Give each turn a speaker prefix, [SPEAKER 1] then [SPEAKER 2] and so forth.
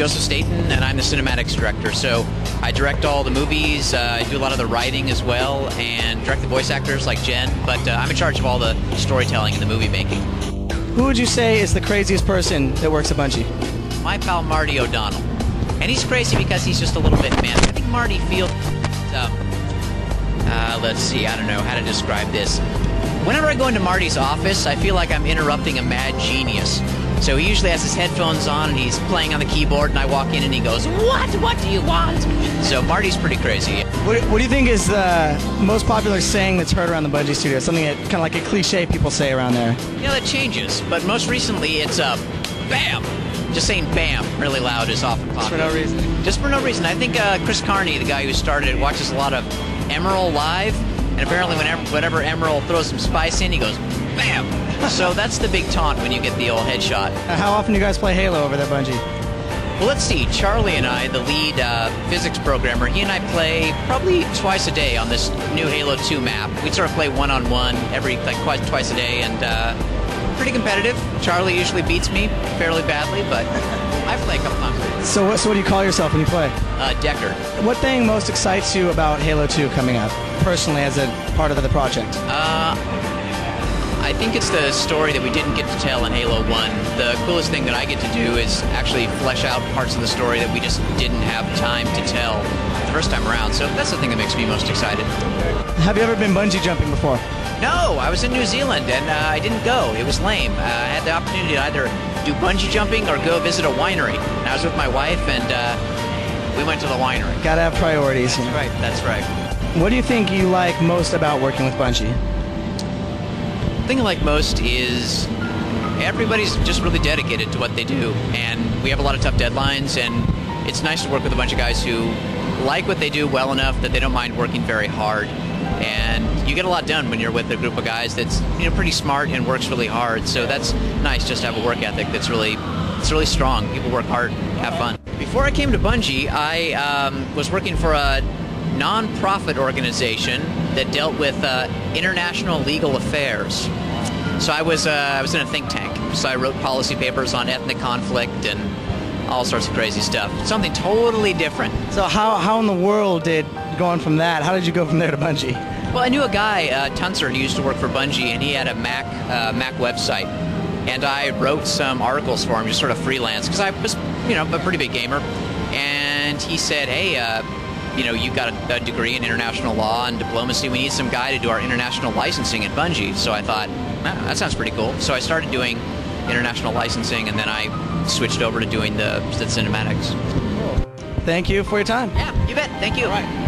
[SPEAKER 1] Joseph Staten, and I'm the Cinematics Director. So I direct all the movies, I do a lot of the writing as well, and direct the voice actors like Jen, but I'm in charge of all the storytelling and the movie making.
[SPEAKER 2] Who would you say is the craziest person that works at Bungie?
[SPEAKER 1] My pal Marty O'Donnell. And he's crazy because he's just a little bit man. I think Marty feels... let's see, I don't know how to describe this. Whenever I go into Marty's office, I feel like I'm interrupting a mad genius. So he usually has his headphones on and he's playing on the keyboard, and I walk in and he goes, "What? What do you want?" So Marty's pretty crazy.
[SPEAKER 2] What do you think is the most popular saying that's heard around the Bungie studio? Something that kind of like a cliche people say around there.
[SPEAKER 1] You know, that changes, but most recently it's BAM! Just saying BAM really loud is often popular.
[SPEAKER 2] For no reason.
[SPEAKER 1] Just for no reason. I think Chris Carney, the guy who started it, watches a lot of Emerald Live, and apparently whenever Emerald throws some spice in, he goes, BAM! So that's the big taunt when you get the old headshot.
[SPEAKER 2] How often do you guys play Halo over there, Bungie?
[SPEAKER 1] Well, let's see. Charlie and I, the lead physics programmer, he and I play probably twice a day on this new Halo 2 map. We sort of play one-on-one twice a day, and pretty competitive. Charlie usually beats me fairly badly, but I play a couple times.
[SPEAKER 2] So what do you call yourself when you play?
[SPEAKER 1] Decker.
[SPEAKER 2] What thing most excites you about Halo 2 coming up, personally, as a part of the project?
[SPEAKER 1] I think it's the story that we didn't get to tell in Halo 1. The coolest thing that I get to do is actually flesh out parts of the story that we just didn't have time to tell the first time around. So that's the thing that makes me most excited.
[SPEAKER 2] Have you ever been bungee jumping before?
[SPEAKER 1] No, I was in New Zealand and I didn't go. It was lame. I had the opportunity to either do bungee jumping or go visit a winery. And I was with my wife and we went to the winery.
[SPEAKER 2] Gotta have priorities.
[SPEAKER 1] That's right, that's right.
[SPEAKER 2] What do you think you like most about working with Bungie?
[SPEAKER 1] The thing I like most is everybody's just really dedicated to what they do, and we have a lot of tough deadlines, and it's nice to work with a bunch of guys who like what they do well enough that they don't mind working very hard. And you get a lot done when you're with a group of guys that's pretty smart and works really hard. So that's nice just to have a work ethic that's really strong. People work hard, have fun. Before I came to Bungie, I was working for a non-profit organization that dealt with international legal affairs. So I was in a think tank. So I wrote policy papers on ethnic conflict and all sorts of crazy stuff. Something totally different.
[SPEAKER 2] So how in the world did, going from that, how did you go from there to Bungie?
[SPEAKER 1] Well, I knew a guy, Tunser, who used to work for Bungie, and he had a Mac website. And I wrote some articles for him, just sort of freelance, because I was, a pretty big gamer. And he said, "Hey, you've got a degree in international law and diplomacy. We need some guy to do our international licensing at Bungie." So I thought, that sounds pretty cool. So I started doing international licensing, and then I switched over to doing the cinematics.
[SPEAKER 2] Thank you for your time.
[SPEAKER 1] Yeah, you bet. Thank you.
[SPEAKER 2] All right.